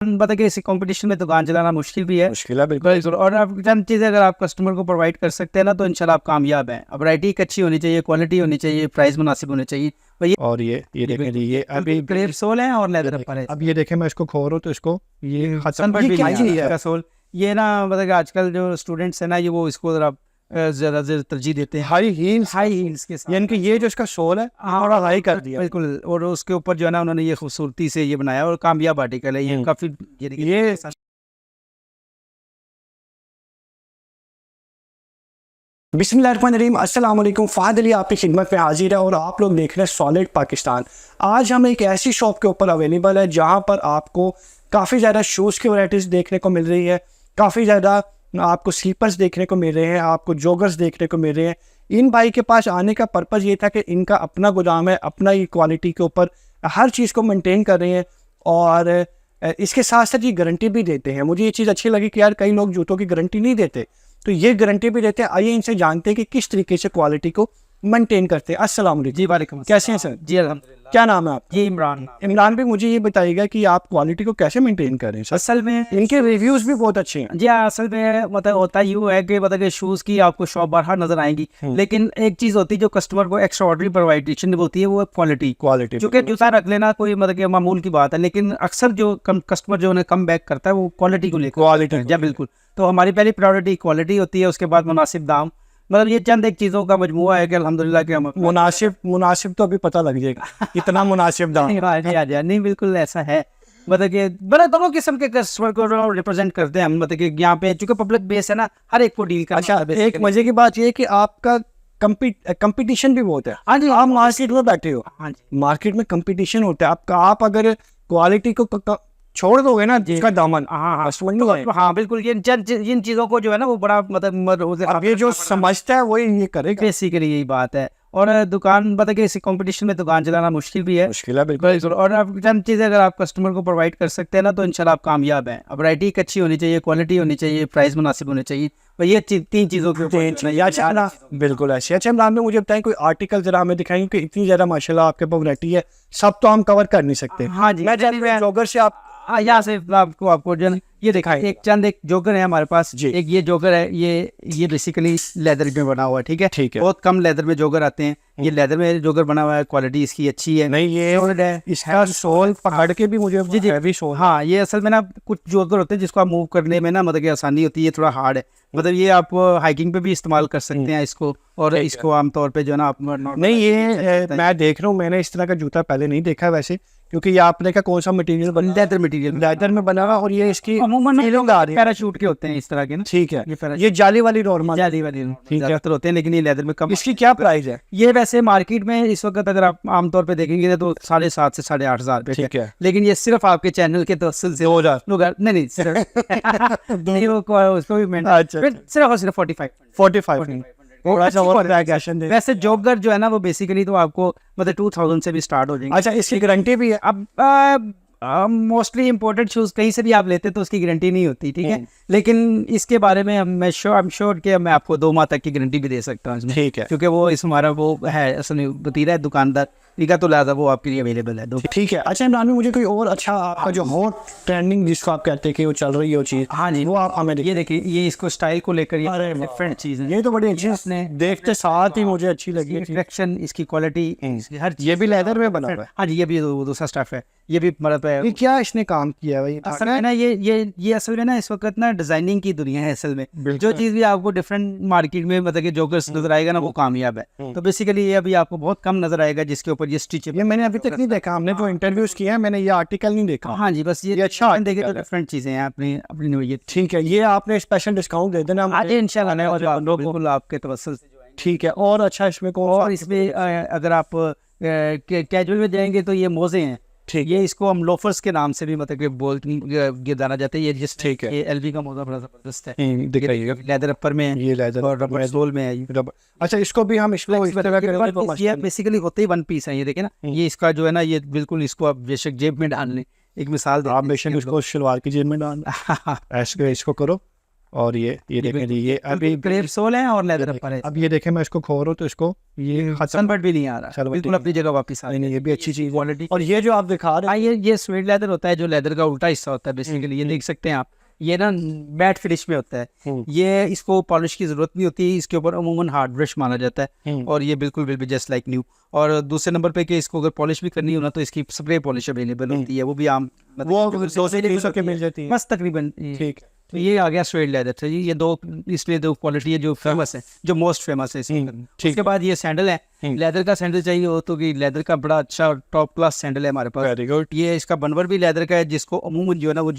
पता कि इसी कंपटीशन में दुकान चलाना मुश्किल भी है, मुश्किल है बिल्कुल। और आप चंद चीज़ें अगर आप कस्टमर को प्रोवाइड कर सकते हैं ना तो इंशाल्लाह आप कामयाब हैं। अब वैरायटी अच्छी होनी चाहिए, क्वालिटी होनी चाहिए, प्राइस मुनासिब होने चाहिए। तो और ये देखें जी, ये अभी क्रेप सोल है और लेदर अपर है। अब ये देखें, मैं इसको खोल रहा हूँ तो इसको ये खत्म। सनबर्ड ये भी क्या नहीं चीज़ आता है? इसका सोल। ये ना मतलब कि आजकल जो स्टूडेंट्स है ना, ये वो इसको ज़रा ज़्यादा तरजीह देते हैं हाई हील्स, हाई हील्स के साथ। यानी कि ये जो इसका सोल है थोड़ा हाई कर दिया। बिल्कुल, और उसके ऊपर जो है ना उन्होंने ये खूबसूरती से ये बनाया और कामयाब आर्टिकल है ये। काफ़ी ये बिस्मिल्लाहिर्रहमानिर्रहीम, अस्सलाम वालेकुम। फ़ाद अली आपकी खिदमत में हाजिर है और आप लोग देख रहे हैं सॉलिड पाकिस्तान। आज हम एक ऐसी शॉप के ऊपर अवेलेबल है जहां पर आपको काफ़ी ज़्यादा शूज़ की वैराइटीज़ देखने को मिल रही है, काफ़ी ज़्यादा आपको स्लीपर्स देखने को मिल रहे हैं, आपको जॉगर्स देखने को मिल रहे हैं। इन भाई के पास आने का पर्पज़ ये था कि इनका अपना गोदाम है, अपना ही क्वालिटी के ऊपर हर चीज़ को मेनटेन कर रहे हैं और इसके साथ साथ ये गारंटी भी देते हैं। मुझे ये चीज़ अच्छी लगी कि यार कई लोग जूतों की गारंटी नहीं देते, तो ये गारंटी भी देते हैं। आइए इनसे जानते हैं कि किस तरीके से क्वालिटी को मेंटेन करते हैं। अस्सलाम वालेकुम। जी वालेकुम। कैसे हैं सर? जी अल्हम्दुलिल्लाह। क्या नाम है आपका? जी इमरान। इमरान भी मुझे ये बताइएगा कि आप क्वालिटी को कैसे मेंटेन कर रहे हैं सर? असल में इनके रिव्यूज़ भी बहुत अच्छे हैं। जी हाँ, असल में मतलब होता यूँ है कि मतलब कि शूज़ की आपको शॉप बाहर नजर आएंगी, लेकिन एक चीज़ होती है जो कस्टमर को एक्स्ट्रा ऑर्डरी प्रोवाइडेशन होती है, वो क्वालिटी। क्योंकि जूता रख लेना कोई मतलब कि मामूल की बात है, लेकिन अक्सर जो कस्टमर जो उन्हें कम बैक करता है वो क्वालिटी को लेकर। क्वालिटी जी बिल्कुल। तो हमारी पहली प्रायोरिटी क्वालिटी होती है, उसके बाद मुनासिब दाम। मतलब ये चंद एक चीज़ों का मजमूआ है कि अल्हम्दुलिल्लाह के हम मुनासिब तो अभी पता लग जाएगा कितना मुनासिब दाम। नहीं बिल्कुल ऐसा है। मतलब कि बड़ा दोनों किस्म के कस्टमर को रिप्रेजेंट करते हैं हम। मतलब कि यहाँ पे चूंकि पब्लिक बेस है ना, हर एक को डील करना। अच्छा, एक मजे की बात ये है कि आपका कंपटीशन भी बहुत है। हाँ जी, आप मार्केट में बैठे हो, हाँ जी, मार्केट में कंपटीशन होता है आपका। आप अगर क्वालिटी को छोड़ दोगे ना इसका दामन, हाँ समझ लो। हाँ बिल्कुल। ये इन चीज़ों को जो है ना वो बड़ा मतलब अब ये जो समझता है वही ये करेगा। बेसिकली यही बात है। और दुकान मतलब कि इसी कंपटीशन में दुकान चलाना मुश्किल भी है, मुश्किल है बिल्कुल। और आप चंद चीज़ें अगर आप कस्टमर को प्रोवाइड कर सकते हैं ना तो इंशाल्लाह आप कामयाब हैं। अब वैरायटी अच्छी होनी चाहिए, क्वालिटी होनी चाहिए, प्राइस मुनासिब होने चाहिए। तो ये तीन चीज़ों के ऊपर बिल्कुल ऐसे। अच्छा इमरान में मुझे बताएं कोई आर्टिकल जरा हमें दिखाएंगे कि इतनी ज़्यादा माशाल्लाह आपके पास वैरायटी है, सब तो हम कवर कर नहीं सकते। हाँ जी, मैं जॉगर से आप यहाँ से आपको जो है ये दिखाएं। एक जोकर है हमारे पास जी। एक ये जोकर है, ये बेसिकली लेदर में बना हुआ है। ठीक है, ठीक है। बहुत कम लेदर में जोकर आते हैं। ये लेदर में जोकर बना हुआ है, क्वालिटी इसकी अच्छी है। नहीं ये इसका सोल पकड़ के भी मुझे जी हैवी सोल। हाँ, ये असल में ना कुछ जोकर होते हैं जिसको आप मूव करने में ना मतलब कि आसानी होती है, थोड़ा हार्ड है। मतलब ये आप हाइकिंग पे भी इस्तेमाल कर सकते हैं इसको, और इसको आमतौर पे जो है ना आप नहीं ये मैं देख रहा हूँ, मैंने इस तरह का जूता पहले नहीं देखा वैसे, क्योंकि ये आपने का कौन सा मटेरियल बना? लेदर में बना हुआ, और ये इसकी अमूमन पैराशूट के होते हैं इस तरह के ना। ठीक है, ये जाली वाली नॉर्मल ज्यादातर होते हैं, लेकिन ये लेदर में कम। इसकी क्या प्राइस है? ये वैसे मार्केट में इस वक्त अगर आप आमतौर पे देखेंगे तो 7,500 से 8,500 पे। ठीक है, लेकिन ये सिर्फ आपके चैनल के तवस्सुल से 2,000 नहीं सिर्फ नहीं, वो उसको भी मैं सिर्फ और सिर्फ 45 वैसे जोगर जो है ना वो बेसिकली तो आपको मतलब 2000 से भी स्टार्ट हो जाएंगे। अच्छा, इसकी गारंटी भी है? अब मोस्टली इंपोर्टेड शूज कहीं से भी आप लेते तो उसकी गारंटी नहीं होती, ठीक है, लेकिन इसके बारे में मैं श्योर कि मैं आपको 2 माह तक की गारंटी भी दे सकता हूँ। ठीक है, क्योंकि वो इस हमारा वो है असल में बतीरा है दुकानदार का, तो लिहाजा वो आपके लिए अवेलेबल है। ठीक है। अच्छा इमरान में मुझे कोई और अच्छा आपका जो हॉट ट्रेंडिंग जिसको आप कहते हैं कि वो चल रही हो चीज़, हाँ जी, वो आप हमें ये देखिए, ये इसको स्टाइल को लेकर डिफरेंट चीज़ है। ये तो बड़ी अच्छी, देखते साथ ही मुझे अच्छी लगी। रिफ्लेक्शन, इसकी क्वालिटी, हर ये भी लेदर में बना हुआ है? हाँ जी, ये भी दूसरा स्टफ है। ये भी मतलब क्या इसने काम किया है भाई? असल में ना ये असल में ना इस वक्त ना डिजाइनिंग की दुनिया है असल में। जो चीज़ भी आपको डिफरेंट मार्केट में मतलब कि जोकर्स नजर आएगा ना वो कामयाब है। तो बेसिकली ये अभी आपको बहुत कम नजर आएगा जिसके ऊपर ये स्टिच है। ये मैंने अभी तक नहीं देखा, हमने जो इंटरव्यूज किया है मैंने ये आर्टिकल नहीं देखा। हाँ जी, बस ये अच्छा देखिए तो डिफरेंट चीज़ें हैं अपनी। ठीक है, ये आपने स्पेशल डिस्काउंट दे देना आज इंशाल्लाह बिल्कुल आपके तवस्सुल से। ठीक है। और अच्छा इसमें और इसमें अगर आप कैजुअल में जाएंगे तो ये मोजे हैं। ठीक, ये इसको हम लोफर्स के नाम से भी मतलब कि जाना जाता है। ये जिस ठीक है, ये एलवी का मोजा बड़ा जबरदस्त है, दिख रही है, लेदर अपर में है, ये लेदर और रबर सोल में है ये रबर। अच्छा, इसको भी हम इसको ये बेसिकली होते ही वन पीस है। ये देखे ना, ये इसका जो है ना ये बिल्कुल इसको आप बेशक जेब में डाल लें। एक मिसाल आप बेशक इसको शलवार की जेब में डाल ऐसे इसको करो, और ये देखें जी, ये अभी क्रेप सोल है और लेदर पर है। अब ये देखें, मैं इसको खोल रहा हूँ तो इसको ये सनबर्ड भी नहीं आ रहा, बिल्कुल अपनी जगह वापस आ नहीं, ये भी अच्छी चीज़ क्वालिटी। और ये जो आप दिखा रहे हाँ, ये स्वेट लेदर होता है, जो लेदर का उल्टा हिस्सा होता है बेसिकली, ये देख सकते हैं आप। ये ना मैट फिनिश में होता है, ये इसको पॉलिश की जरूरत नहीं होती, इसके ऊपर अमूमन हार्ड ब्रश माना जाता है और ये बिल्कुल will be just like new. और दूसरे नंबर पे कि इसको अगर पॉलिश भी करनी हो ना तो इसकी स्प्रे पॉलिश अवेलेबल होती है, वो भी आम वो 200 के मिल जाती है, बस तकरीबन। ठीक है। तो ये आ गया स्वेट लेदर था जी, ये दो इसलिए दो क्वालिटी है जो फेमस है, जो मोस्ट फेमस है इसमें। उसके बाद ये सैंडल है, लेदर का सैंडल चाहिए हो तो कि लेदर का बड़ा अच्छा टॉप क्लास सैंडल है हमारे पास। Very good. ये इसका बनवर भी लेदर का है, जिसको अमूमन जो है ना वो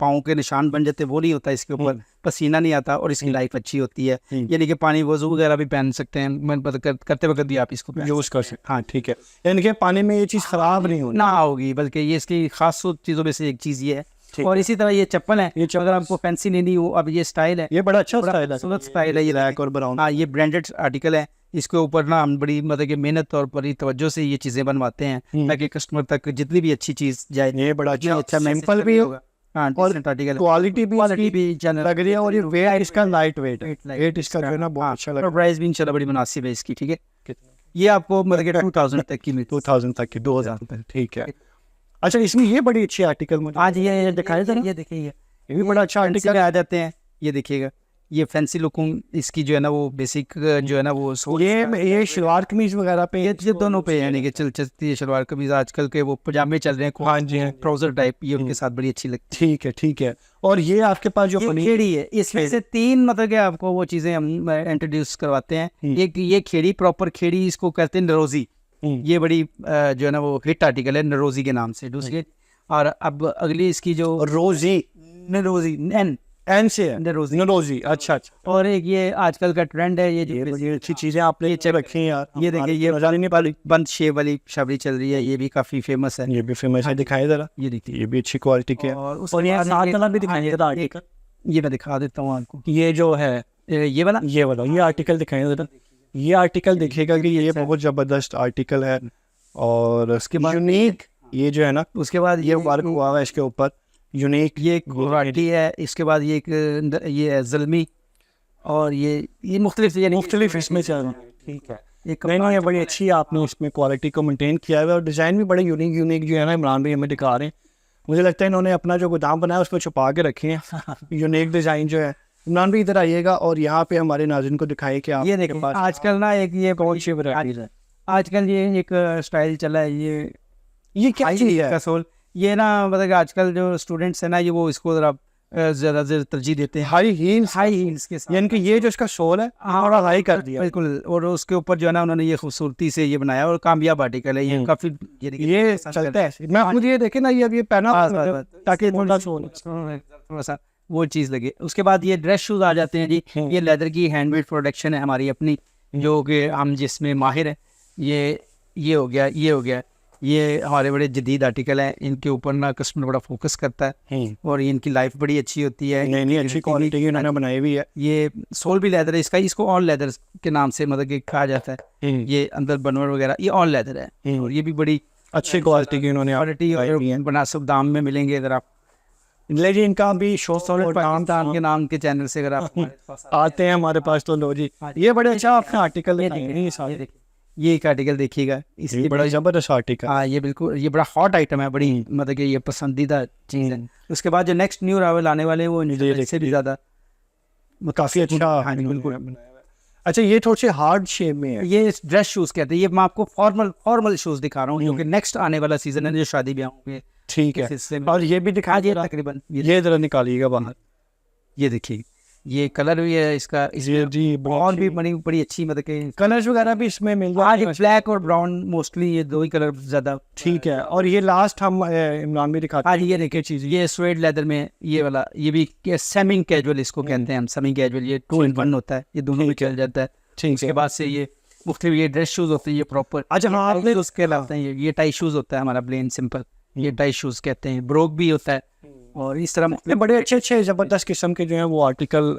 पाँव के निशान बन जाते, वो नहीं होता इसके ऊपर, पसीना नहीं आता और इसकी लाइफ अच्छी होती है, यानी कि पानी वजू वगैरह भी पहन सकते हैं, मन करते वक्त भी आप इसको यूज़ कर सकते। हाँ ठीक है, यानी कि पानी में ये चीज़ ख़राब नहीं होगी ना होगी, बल्कि ये इसकी खास चीज़ों में से एक चीज़ ये है। और इसी तरह ये चप्पल है, ये अगर आपको फैंसी नहीं हो, अब ये स्टाइल है, ये बड़ा अच्छा स्टाइल है, खूबसूरत स्टाइल है ये, ब्लैक और ब्राउन। हाँ, ये ब्रांडेड आर्टिकल है, इसके ऊपर ना हम बड़ी मतलब कि मेहनत और बड़ी तवज्जो से ये चीज़ें बनवाते हैं ताकि कस्टमर तक जितनी भी अच्छी चीज़ जाए। ये बड़ा अच्छा सिंपल भी होगा, हाँ, डिसेंट आर्टिकल, क्वालिटी भी लग रही है और ये वेट इसका लाइट वेट इसका जो है ना बहुत अच्छा लग रहा है। प्राइस भी इंशाल्लाह बड़ी मुनासिब है इसकी, ठीक है। ये आपको मतलब कि 2000 तक की 2000 तक की 2000 तक, ठीक है। अच्छा, इसमें ये बड़ी अच्छी आर्टिकल मुझे आज ये दिखाया था, ये देखिए, ये भी बड़ा अच्छा आर्टिकल आ जाते हैं, ये देखिएगा, ये फैंसी लुक इसकी जो है ना वो बेसिक जो है ना वो ये शलवार कमीज वगैरह पे, ये दोनों पे यानी कि चलती है शलवार कमीज, आजकल के वो पजामे चल रहे हैं, हाँ जी, हाँ, ट्राउजर टाइप, ये उनके साथ बड़ी अच्छी लगती है। ठीक है, ठीक है। और ये आपके पास जो खेड़ी है, इसमें से 3 मतलब कि आपको वो चीज़ें हम इंट्रोड्यूस करवाते हैं। एक ये खेड़ी, प्रॉपर खेड़ी इसको कहते हैं, नरोजी, ये बड़ी जो है ना वो हिट आर्टिकल है नरोजी के नाम से। दूसरी, और अब अगली इसकी जो रोजी, नरोजी एन से है, नरोजी, अच्छा अच्छा। और एक ये आजकल का ट्रेंड है, ये अच्छी चीज़ें आपने ये रखी हैं यार, ये देखिए, ये नज़र नहीं पा रही, बंद शेप वाली शबरी चल रही है, ये भी काफ़ी फेमस है, ये भी फेमस है, दिखाए ज़रा, ये देखिए, ये भी अच्छी क्वालिटी के है। और ये साथ वाला भी दिखाइए आर्टिकल, ये मैं दिखा देता हूँ आपको, ये जो है ये वाला ये आर्टिकल दिखाएं ज़रा, ये आर्टिकल देखिएगा कि ये बहुत ज़बरदस्त आर्टिकल है। और उसके बाद यूनिक, ये जो है ना, उसके बाद ये वर्क हुआ है इसके ऊपर, यूनिक, ये घोराटी है। इसके बाद ये एक ये है ज़ल्मी, और ये मुख्तलिफ इसमें चल रहा है, ठीक है। नहीं, ये बड़ी अच्छी आपने उसमें क्वालिटी को मेंटेन किया है और डिज़ाइन भी बड़े यूनिक जो है ना इमरान भाई हमें दिखा रहे हैं। मुझे लगता है इन्होंने अपना जो गोदाम बनाया उस पर छुपा के रखे हैं यूनिक डिज़ाइन जो है। इमरान भाई इधर आइएगा और यहाँ पे हमारे नाज़रीन को दिखाइए कि आप ये देखिए, आजकल ना एक ये कौन सी वैरायटी है, आजकल ये एक स्टाइल चला है, ये क्या चीज़ है कसोल, ये ना मतलब आजकल जो स्टूडेंट्स है ना, ये वो इसको ज़रा ज़्यादा तरजीह देते हैं हाई हील्स के साथ, यानी कि ये जो इसका सोल है थोड़ा हाई कर दिया, बिल्कुल। और उसके ऊपर जो है ना उन्होंने ये खूबसूरती से ये बनाया और कामयाब आर्टिकल है ये, काफ़ी ये चलता है। मैं मुझे ये देखे ना, ये अब ये पहना ताकि थोड़ा सा वो चीज़ लगे। उसके बाद ये ड्रेस शूज़ आ जाते हैं जी, ये लेदर की हैंडमेड प्रोडक्शन है हमारी अपनी, जो कि हम जिसमें माहिर है। ये हो गया, ये हमारे बड़े जदीद आर्टिकल हैं, इनके ऊपर ना कस्टमर बड़ा फोकस करता है और इनकी लाइफ बड़ी अच्छी होती है। नहीं अच्छी क्वालिटी की इन्होंने बनाई हुई है। ये सोल भी लेदर है इसका, इसको ऑल लेदर के नाम से मतलब कि कहा जाता है। ये अंदर बनवर वगैरह ये ऑल लेदर है और ये भी बड़ी अच्छी क्वालिटी की इन्होंने क्वालिटी और मुनासिब दाम में मिलेंगे। अगर आप लेकिन इनका भी शो पाकिस्तान के नाम के चैनल से अगर आप आते हैं हमारे पास तो लो जी, ये बड़े अच्छा आपने आर्टिकल ये एक आर्टिकल देखिएगा, इसकी बड़ा जबरदस्त आर्टिकल। हाँ, ये बिल्कुल ये बड़ा हॉट आइटम है, बड़ी मतलब कि ये पसंदीदा चीज़ है। उसके बाद जो नेक्स्ट न्यू रावल आने वाले हैं वो इससे भी ज़्यादा काफ़ी अच्छा, हाँ बिल्कुल। अच्छा, ये थोड़े से हार्ड शेप में है, ये ड्रेस शूज़ कहते हैं। ये मैं आपको फॉर्मल शूज़ दिखा रहा हूँ क्योंकि नेक्स्ट आने वाला सीजन है जो शादी ब्याह में, ठीक है। और ये भी दिखा दिए तकरीबन, ये ज़रा निकालिएगा बाहर। ये देखिए, ये कलर भी है इसका, जी और भी बड़ी अच्छी मतलब कि कलर्स वगैरह भी इसमें मिल जाते हैं। ब्लैक और ब्राउन मोस्टली ये दो ही कलर ज़्यादा, ठीक है। और ये लास्ट हम इमरान भी दिखाते हैं। ये देखिए चीज़, ये स्वेड लेदर में ये वाला, ये भी सेमी कैजुअल इसको कहते हैं हम, सेमी कैजुअल। ये 2 in 1 होता है, ये दोनों में चल जाता है। ठीक है। उसके बाद से ये मुख्तलिफ ये ड्रेस शूज़ होते हैं, ये प्रॉपर। अच्छा, हाँ, आपने उसके अलावा ये टाई शूज़ होता है हमारा, प्लेन सिंपल, ये टाई शूज़ कहते हैं। ब्रोक भी होता है और इस तरह बड़े अच्छे ज़बरदस्त किस्म के जो हैं वो आर्टिकल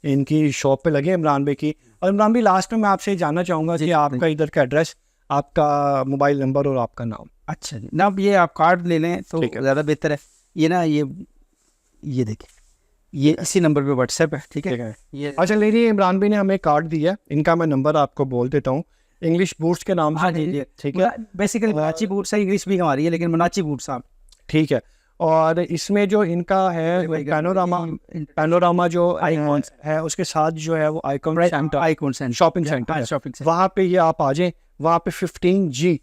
इनकी शॉप पे लगे इमरान भाई की। और इमरान भाई, लास्ट में मैं आपसे जानना चाहूँगा कि आपका इधर का एड्रेस, आपका मोबाइल नंबर और आपका नाम। अच्छा जी, ना अब ये आप कार्ड ले लें तो ज़्यादा बेहतर है। ये ना ये देखिए, ये इसी नंबर पे व्हाट्सएप है, ठीक ठीक है। है। ये अच्छा लेडी, इमरान भाई ने हमें कार्ड दिया है, इनका मैं नंबर आपको बोल देता हूँ, इंग्लिश बूट्स के नाम हाँ से, जी जी, ठीक है। बेसिकली मनाची बूट्स है, इंग्लिश भी हमारी है लेकिन मनाची बूट्स आप ठीक है। और इसमें जो इनका है पैनोरामा जो आइकॉन है, उसके साथ जो है वो icon centre, icon centre, shopping centre, shopping centre, वहाँ पे ये आप आ जाएं, वहाँ पे 15G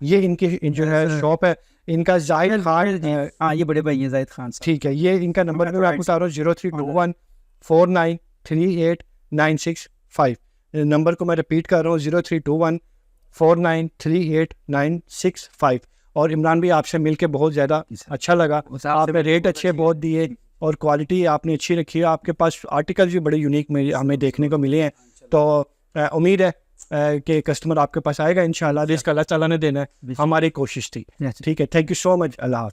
ये इनकी जो है शॉप है। इनका जाहिद खान, हाँ ये बड़े भाई हैं जाहिद खान साहब। ठीक है। ये इनका नंबर मैं आपको बता रहा हूँ 0321493896 नंबर को मैं रिपीट कर रहा हूँ 0321493896। और इमरान भाई आपसे मिलके बहुत ज़्यादा अच्छा लगा, आपने रेट अच्छे बहुत दिए और क्वालिटी आपने अच्छी रखी है, आपके पास आर्टिकल भी बड़े यूनिक हमें देखने को मिले हैं। तो उम्मीद है कि कस्टमर आपके पास आएगा इंशाल्लाह, जिसका अल्लाह ताला ने देना है, हमारी कोशिश थी। ठीक है, thank you so much, Allah.